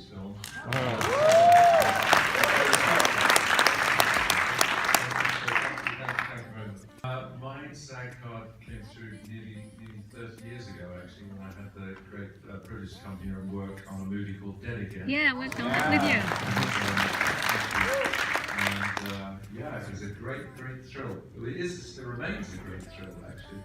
his film. My SAG card came through nearly 30 years ago, actually, when I had the great privilege to come here and work on a movie called Dead Again. Yeah, we're going with you. And yeah, it was a great thrill. It still remains a great thrill, actually.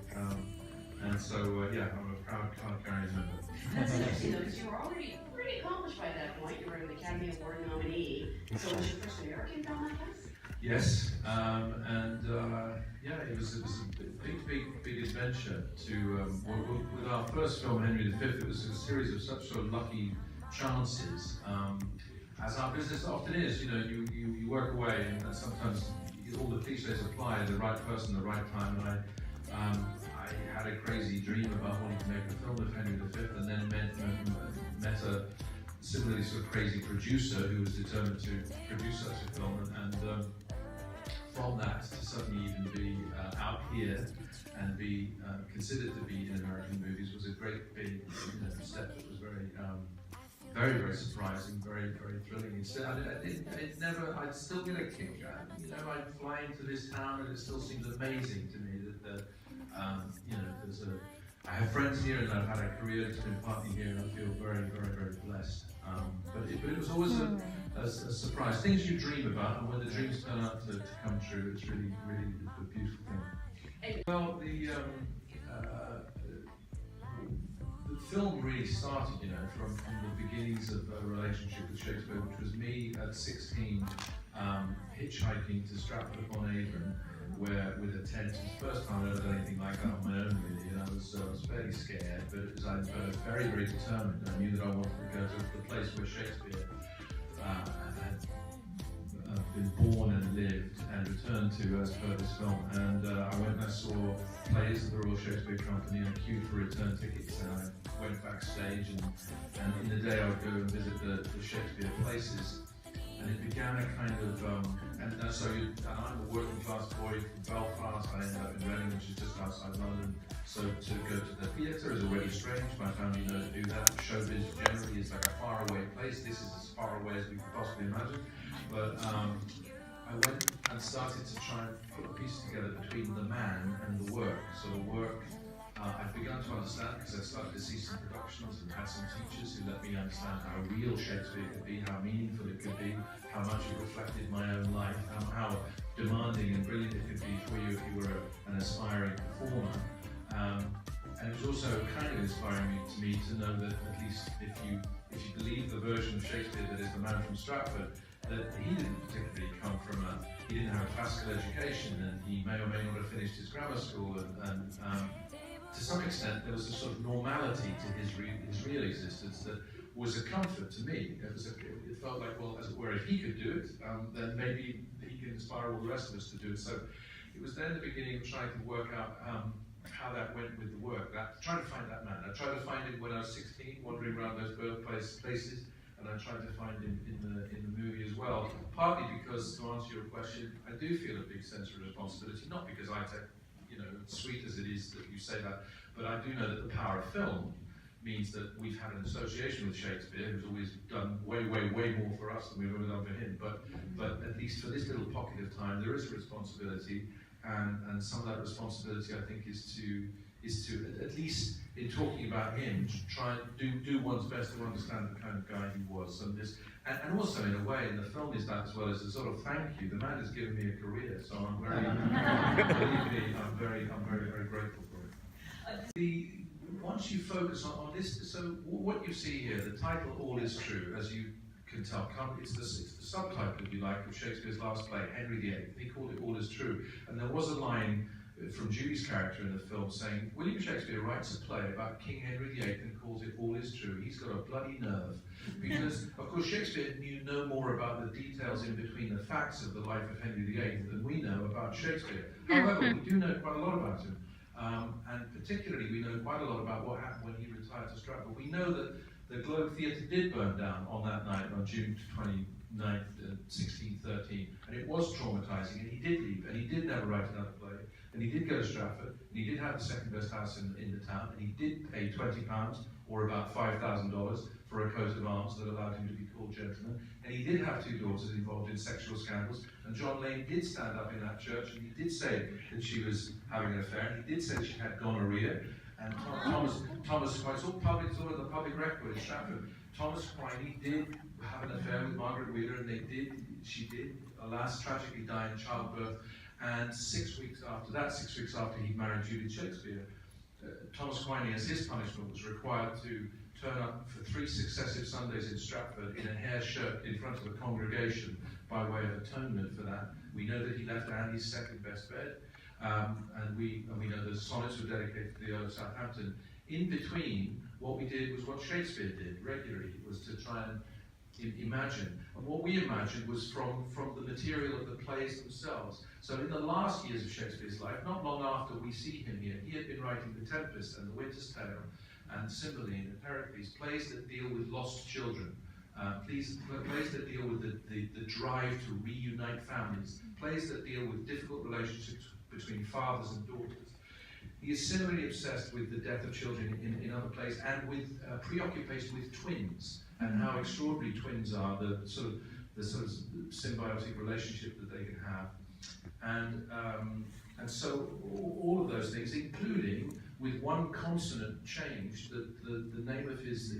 And so, yeah, I'm a proud card carrying member. That's interesting, though, because you were already pretty accomplished by that point. You were an Academy Award nominee. So it was your first American film, I guess? Yes, yeah, it was a big adventure to with our first film, Henry V. It was a series of such sort of lucky chances, as our business often is. You know, you work away, and sometimes all the cliches apply. The right person, the right time. And I had a crazy dream about wanting to make a film of Henry V, and then met a similarly sort of crazy producer who was determined to produce such a film, and from that to suddenly even be out here and be considered to be in American movies was a great big step that was very surprising, very thrilling. Instead, I'd still get a kick out. You know, I'd fly into this town, and it still seems amazing to me that I have friends here, and I've had a career that's been partly here, and I feel very blessed. But it was always a surprise. Things you dream about, and when the dreams turn out to come true, it's really a beautiful thing. Well, the film really started, you know, from the beginnings of a relationship with Shakespeare, which was me at 16, hitchhiking to Stratford-upon-Avon, where with a tent. It was the first time I'd ever done anything like that on my own, really, and I was fairly scared, but I was very determined. I knew that I wanted to go to the place where Shakespeare had been born and lived and returned to as per this film. And I went and I saw plays at the Royal Shakespeare Company and queued for return tickets, and I went backstage, and in the day I would go and visit the Shakespeare places. And it began a kind of, and I'm a working class boy from Belfast. I ended up in Reading, which is just outside London. So to go to the theatre is already strange. My family know to do that. Showbiz generally is like a faraway place. This is as far away as we could possibly imagine. But I went and started to try and put a piece together between the man and the work. So the work, I'd begun to understand because I started to see some productions and had some teachers who let me understand how real Shakespeare could be, how meaningful it could be, how much it reflected my own life, how demanding and brilliant it could be for you if you were an aspiring performer. And it was also kind of inspiring to me to know that at least if you believe the version of Shakespeare that is the man from Stratford, that he didn't particularly come from he didn't have a classical education, and he may or may not have finished his grammar school, and to some extent there was a sort of normality to his real existence that was a comfort to me. It felt like, well, as it were, if he could do it, then maybe he can inspire all the rest of us to do it. So it was then the beginning of trying to work out how that went with the work, trying to find that man. I tried to find him when I was 16, wandering around those places, and I tried to find him in the movie as well. Partly because, to answer your question, I do feel a big sense of responsibility, not because I take, sweet as it is that you say that, but I do know that the power of film means that we've had an association with Shakespeare, who's always done way more for us than we've ever done for him. But at least for this little pocket of time, there is a responsibility, and some of that responsibility, I think, is to at least in talking about him, try and do one's best to understand the kind of guy he was, and also in a way, in the film is that as well as a sort of thank you. The man has given me a career, so I'm very, believe me, I'm very grateful for it. Once you focus on this, so what you see here, the title "All Is True," as you can tell, it's the subtitle, if you like, of Shakespeare's last play, Henry VIII. He called it "All Is True," and there was a line from Judy's character in the film saying, William Shakespeare writes a play about King Henry VIII and calls it All Is True. He's got a bloody nerve. Because, of course, Shakespeare knew no more about the details in between the facts of the life of Henry VIII than we know about Shakespeare. However, we do know quite a lot about him. And particularly, we know quite a lot about what happened when he retired to Stratford. We know that the Globe Theatre did burn down on that night, on June 1613, and it was traumatizing, and he did leave, and he did never write another play, and he did go to Stratford, and he did have the second best house in the town, and he did pay £20, or about $5,000, for a coat of arms that allowed him to be called gentleman, and he did have two daughters involved in sexual scandals, and John Lane did stand up in that church, and he did say that she was having an affair, and he did say she had gonorrhea, and Thomas Quine, it's all public, it's all in the public record in Stratford. Thomas Quine did have an affair with Margaret Wheeler, and she did, alas, tragically die in childbirth. And 6 weeks after that, 6 weeks after he married Judith Shakespeare, Thomas Quine, as his punishment, was required to turn up for 3 successive Sundays in Stratford in a hair shirt in front of the congregation by way of atonement for that. We know that he left Andy's second best bed, and we know the sonnets were dedicated to the Earl of Southampton. In between, what we did was what Shakespeare did regularly, was to try and imagine. And what we imagined was from the material of the plays themselves. So in the last years of Shakespeare's life, not long after we see him here, he had been writing The Tempest and The Winter's Tale and Cymbeline and Pericles, plays that deal with lost children, plays that deal with the drive to reunite families, plays that deal with difficult relationships between fathers and daughters. He is similarly obsessed with the death of children in other plays, and with preoccupation with twins and how extraordinary twins are, the sort of symbiotic relationship that they can have, and so all of those things, including with one consonant change, the name of his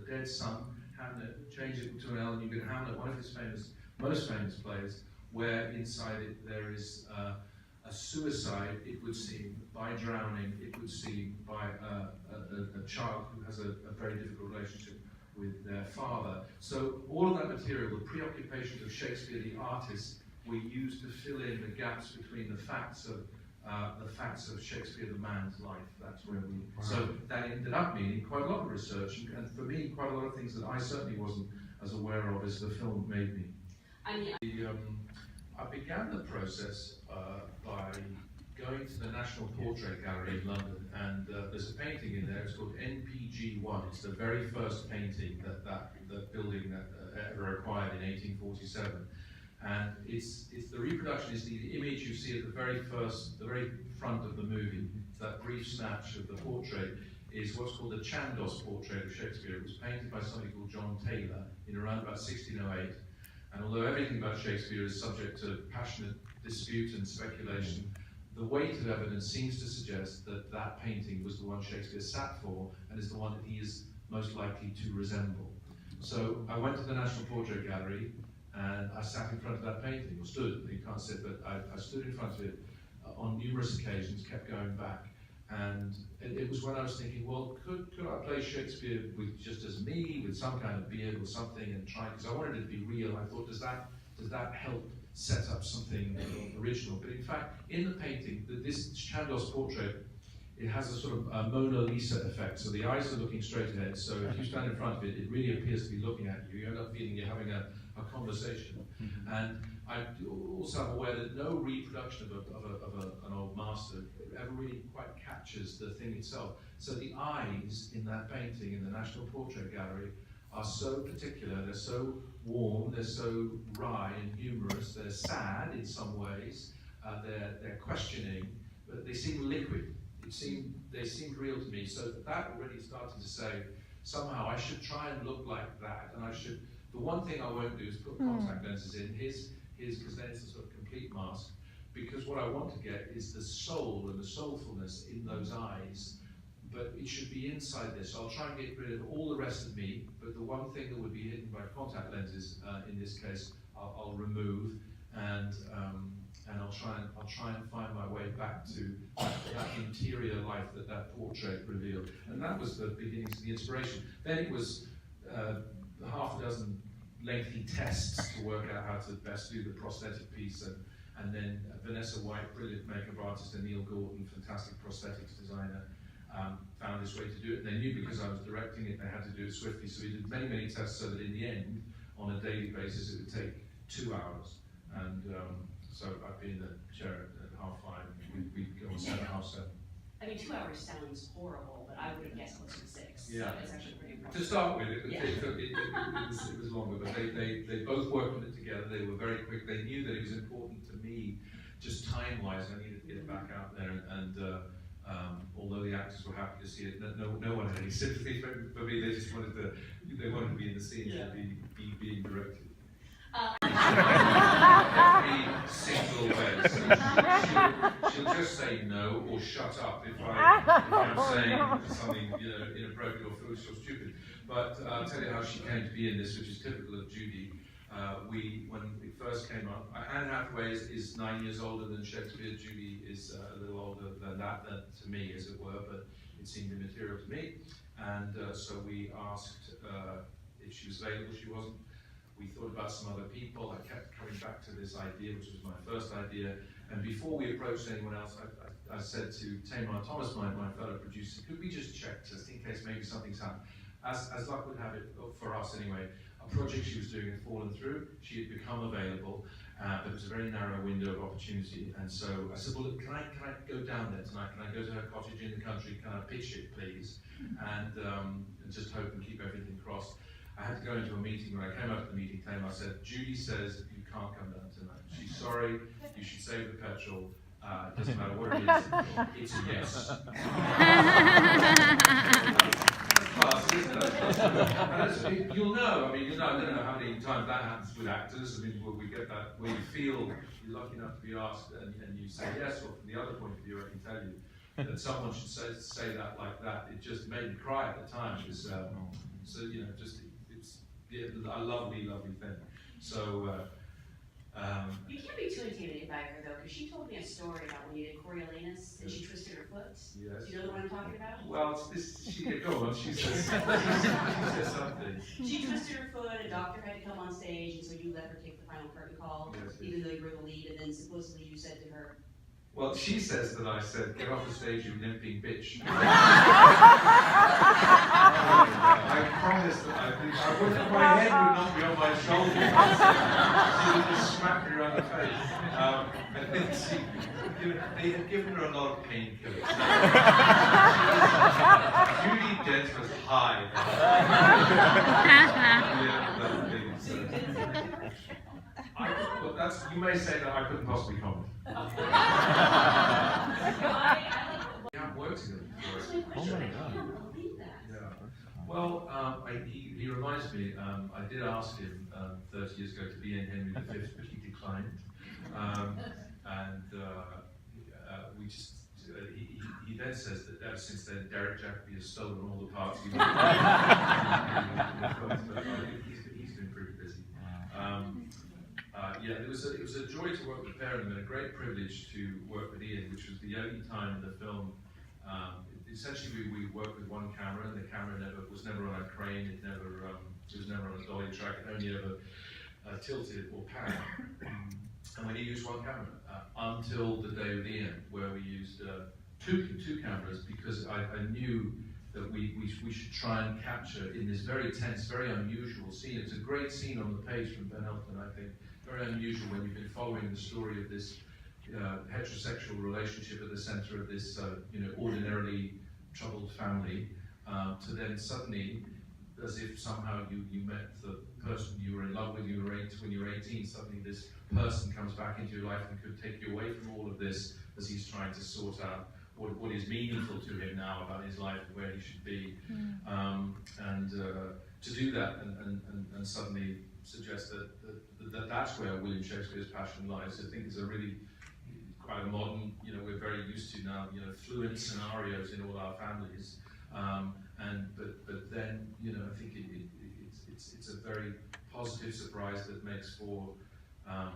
dead son Hamlet, change it to an L, and you get Hamlet, one of his most famous plays, where inside it there is a suicide, it would seem, by drowning, it would seem, by a child who has a very difficult relationship with their father. So all of that material, the preoccupations of Shakespeare the artist, we used to fill in the gaps between the facts of Shakespeare the man's life. That's where we. Wow. So that ended up meaning quite a lot of research, and for me, quite a lot of things that I certainly wasn't as aware of as the film made me. I began the process by going to the National Portrait Gallery in London, and there's a painting in there. It's called NPG1. It's the very first painting that building that ever acquired in 1847. And it's the reproduction is the image you see at the very front of the movie. That brief snatch of the portrait is what's called a Chandos portrait of Shakespeare. It was painted by somebody called John Taylor in around about 1608. And although everything about Shakespeare is subject to passionate dispute and speculation, the weight of evidence seems to suggest that that painting was the one Shakespeare sat for, and is the one that he is most likely to resemble. So I went to the National Portrait Gallery, and I sat in front of that painting, or stood, you can't sit, but I stood in front of it on numerous occasions, kept going back. And it was when I was thinking, well, could I play Shakespeare with just as me, with some kind of beard or something, and try, because I wanted it to be real. I thought, does that help set up something original? But in fact, in the painting, this Chandos portrait, it has a sort of a Mona Lisa effect. So the eyes are looking straight ahead. So if you stand in front of it, it really appears to be looking at you. You end up feeling you're having a conversation. Mm-hmm. And I also am aware that no reproduction of an old master ever really quite captures the thing itself. So the eyes in that painting in the National Portrait Gallery are so particular, they're so warm, they're so wry and humorous, they're sad in some ways, they're questioning, but they seem liquid. They seemed real to me. So that already started to say, somehow I should try and look like that, and the one thing I won't do is put contact lenses in his, because then it's a sort of complete mask, because what I want to get is the soul and the soulfulness in those eyes, but it should be inside this. So I'll try and get rid of all the rest of me, but the one thing that would be hidden by contact lenses, in this case, I'll remove, and I'll try and find my way back to that interior life that portrait revealed. And that was the beginnings of the inspiration. Then it was half a dozen lengthy tests to work out how to best do the prosthetic piece, and then Vanessa White, brilliant makeup artist, and Neil Gordon, fantastic prosthetics designer, found this way to do it. And they knew because I was directing it, they had to do it swiftly, so we did many, many tests so that in the end, on a daily basis, it would take 2 hours. And so I'd be in the chair at 5:30, we'd go on set at 7:30. I mean, 2 hours sounds horrible, but I would have guessed closer to 6. Yeah. it's actually pretty To impressive. start with, it Yeah. was longer, but they both worked on it together. They were very quick. They knew that it was important to me, just time-wise. I needed to get it back out there, and although the actors were happy to see it, no one had any sympathy for me. They just wanted to be in the scenes and be being directed. Every single way. So she'll just say no or shut up if I'm saying something inappropriate or foolish or stupid. But I'll tell you how she came to be in this, which is typical of Judy. When it first came up, Anne Hathaway is 9 years older than Shakespeare. Judy is a little older than that, to me, as it were, but it seemed immaterial to me. And so we asked if she was available. She wasn't. We thought about some other people. I kept coming back to this idea, which was my first idea. And before we approached anyone else, I said to Tamar Thomas, my fellow producer, could we just check, just in case maybe something's happened? As luck would have it, for us anyway, a project she was doing had fallen through. She had become available, but it was a very narrow window of opportunity. And so I said, well, look, can I go down there tonight? Can I go to her cottage in the country? Can I pitch it, please? And just hope and keep everything crossed. I had to go into a meeting. When I came out of the meeting, I said, Judy says you can't come down tonight. She's sorry, you should save the petrol. It doesn't matter what it is, it's a yes. You'll know, I don't know how many times that happens with actors. Where we get that, where you feel you're lucky enough to be asked and you say yes, or from the other point of view, I can tell you that someone should say that like that. It just made me cry at the time. It was, so, it's a lovely thing. So, you can't be too intimidated by her though, because she told me a story about when you did Coriolanus and she twisted her foot. Yes. Do you know the one I'm talking about? Well, go on. She says something. She twisted her foot. A doctor had to come on stage, and so you let her take the final curtain call, even though you were the lead. And then supposedly you said to her, well, she says that I said, get off the stage, you limping bitch. I promised that my head would not be on my shoulders. She would just smack me around the face. I think they had given her a lot of painkillers. Judy Dent was high. You may say that I couldn't possibly comment. We haven't worked together before. oh my God. I can't believe that. Yeah. Well, he reminds me, I did ask him 30 years ago to be in Henry V, but he declined. We just, he then says that ever since then, Derek Jacobi has stolen all the parts he wanted. He's been pretty busy. It was a joy to work with Perrin and a great privilege to work with Ian, which was the only time in the film. Essentially, we worked with one camera, and the camera was never on a crane. It was never on a dolly track. It only ever tilted or panned. And we used one camera until the day with Ian, where we used two cameras, because I knew that we should try and capture in this very tense, very unusual scene. It's a great scene on the page from Ben Elfman, I think. Very unusual when you've been following the story of this heterosexual relationship at the center of this ordinarily troubled family, to then suddenly, as if somehow you met the person you were in love with when you were 18, suddenly this person comes back into your life and could take you away from all of this as he's trying to sort out what is meaningful to him now about his life and where he should be. To do that and suddenly suggest that that's where William Shakespeare's passion lies, I think is a really quite a modern, we're very used to now, fluent scenarios in all our families. But then, I think it's a very positive surprise that makes for, a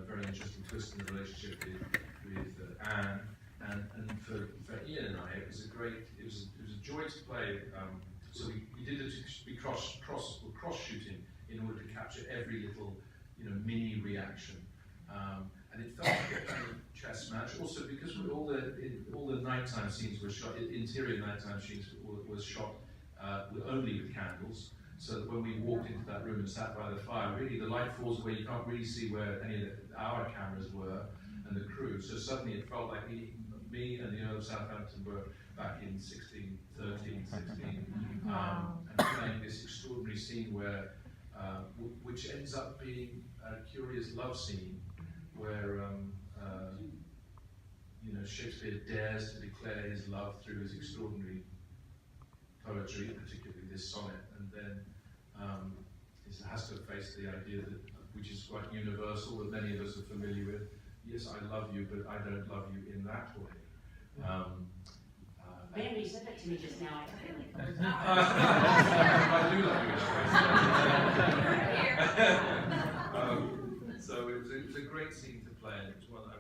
very interesting twist in the relationship with Anne. And for Ian and I, it was a joy to play. So we cross shooting in order to capture every little, mini reaction. And it felt like a kind of chess match. Also, because all the nighttime scenes were shot, interior nighttime scenes was shot only with candles. So that when we walked into that room and sat by the fire, really the light falls away. You can't really see where any of our cameras were and the crew. So suddenly it felt like me and the Earl of Southampton were back in 1613, 16. and playing this extraordinary scene where, which ends up being a curious love scene, where you know, Shakespeare dares to declare his love through his extraordinary poetry, particularly this sonnet, and then has to face the idea that, which is quite universal, that many of us are familiar with. Yes, I love you, but I don't love you in that way. Man, when you said that to me just now, I feel like, I do love you. So it was a great scene to play, and it was one that I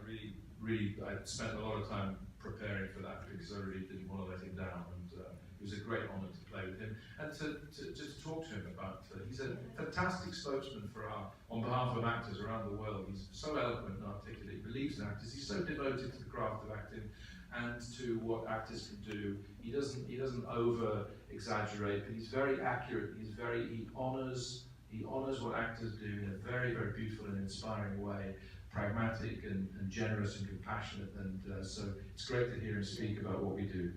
I spent a lot of time preparing for that because I really didn't want to let him down, and it was a great honour to play with him and to just talk to him about. He's a fantastic spokesman for on behalf of actors around the world. He's so eloquent and articulate. He believes in actors. He's so devoted to the craft of acting and to what actors can do. He doesn't over exaggerate, but he's very accurate. He honours what actors do in a very, very beautiful and inspiring way. Pragmatic and generous and compassionate, and so it's great to hear him speak about what we do.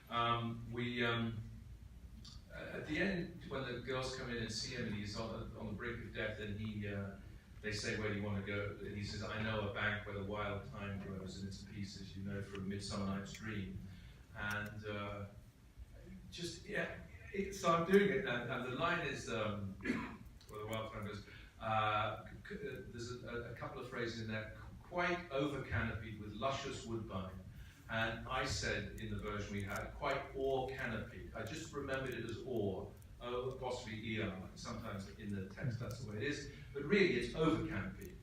At the end, when the girls come in and see him and he's on the brink of death, and they say, "Where do you want to go?" And he says, "I know a bank where the wild thyme grows," and it's a piece, as you know, from Midsummer Night's Dream, and so I'm doing it, and the line is, where the wild thyme grows. There's a couple of phrases in there, quite over-canopied with luscious woodbine. And I said in the version we had, quite o'er-canopied. I just remembered it as or, apostrophe er. Sometimes in the text that's the way it is. But really it's over-canopied.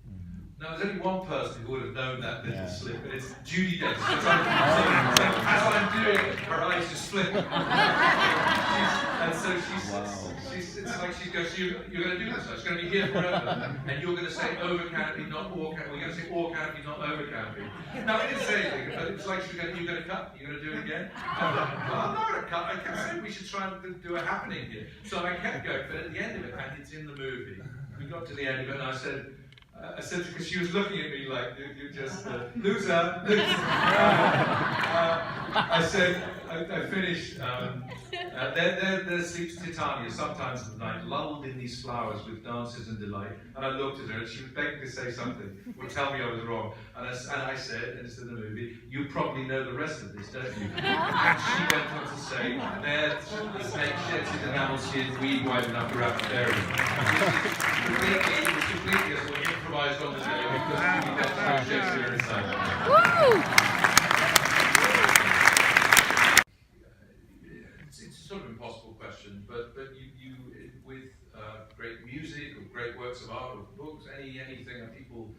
Now there's only one person who would have known that little slip, and it's Judy Dench. As I'm doing it, her eyes just flip. And so it's like she goes, you're going to do this, it's going to be here forever, and you're going to say over canopy, not or canopy. We're going to say or canopy, not over canopy. Now I didn't say anything, but it was like you're going to cut, you're going to do it again. I thought, well, I'm not going to cut. I kept saying we should try and do a happening here. So I kept going, but at the end of it, and it's in the movie. We got to the end of it, and I said, because she was looking at me like, you just, loser. I said, I finished, there sleeps Titania, sometimes at night, lulled in these flowers with dances and delight. And I looked at her, and she was begging to say something, or tell me I was wrong. And I said, and it's in the movie, you probably know the rest of this, don't you? And she went on to say, there the snake sheds his enamel skin, weed white enough to wrap a berry. Completely as well improvised on the day because we got Shakespeare inside. It's a sort of impossible question, but you with great music or great works of art or books, anything that people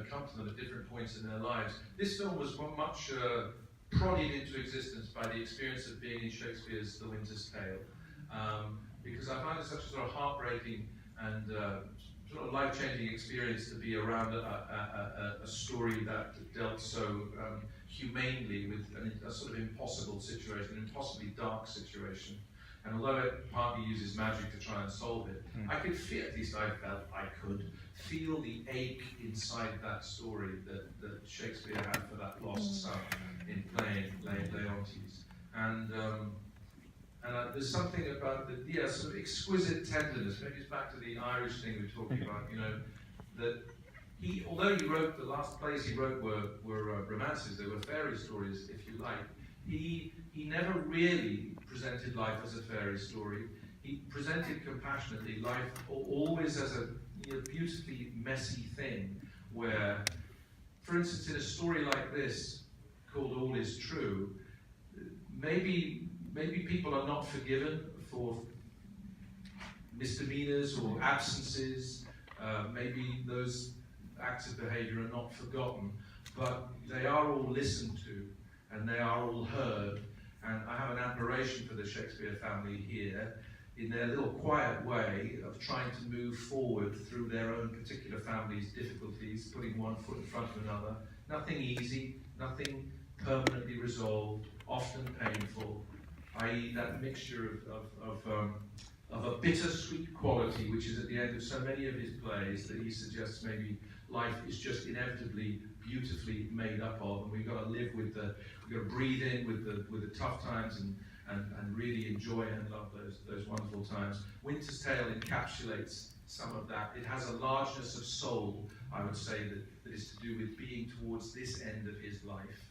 come to them at different points in their lives. This film was much prodded into existence by the experience of being in Shakespeare's The Winter's Tale, because I find it such a sort of heartbreaking and sort of life-changing experience to be around a story that dealt so humanely with a sort of impossible situation, an impossibly dark situation. And although it partly uses magic to try and solve it, I could feel, at least I felt I could, feel the ache inside that story that Shakespeare had for that lost son in playing Leontes. And there's something about the sort of exquisite tenderness. Maybe it's back to the Irish thing we were talking about. That although he wrote, the last plays he wrote were romances, they were fairy stories, if you like. He never really presented life as a fairy story. He presented compassionately life always as a beautifully messy thing. Where, for instance, in a story like this called All Is True, maybe people are not forgiven for misdemeanors or absences. Maybe those acts of behavior are not forgotten, but they are all listened to and they are all heard. And I have an admiration for the Shakespeare family here in their little quiet way of trying to move forward through their own particular family's difficulties, putting one foot in front of another. Nothing easy, nothing permanently resolved, often painful. I.e. that mixture of a bittersweet quality, which is at the end of so many of his plays, that he suggests maybe life is just inevitably, beautifully made up of, and we've got to live with we've got to breathe in with the tough times, and and really enjoy and love those wonderful times. Winter's Tale encapsulates some of that. It has a largeness of soul, I would say, that is to do with being towards this end of his life,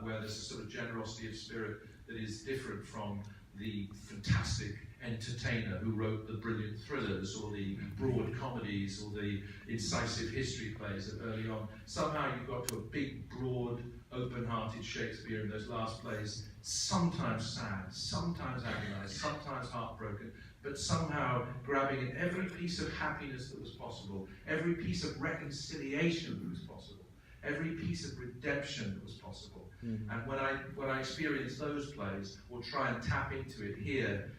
where there's a sort of generosity of spirit that is different from the fantastic entertainer who wrote the brilliant thrillers or the broad comedies or the incisive history plays early on. Somehow you got to a big, broad, open-hearted Shakespeare in those last plays, sometimes sad, sometimes agonized, sometimes heartbroken, but somehow grabbing at every piece of happiness that was possible, every piece of reconciliation that was possible, every piece of redemption that was possible. And when I experience those plays, or try and tap into it here,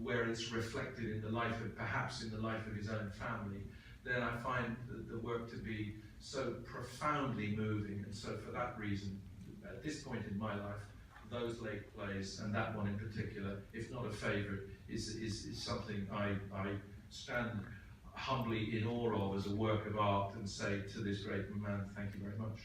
where it's reflected in the life of, perhaps in the life of his own family, then I find the work to be so profoundly moving. And so for that reason, at this point in my life, those late plays, and that one in particular, if not a favourite, is something I stand humbly in awe of as a work of art, and say to this great man, thank you very much.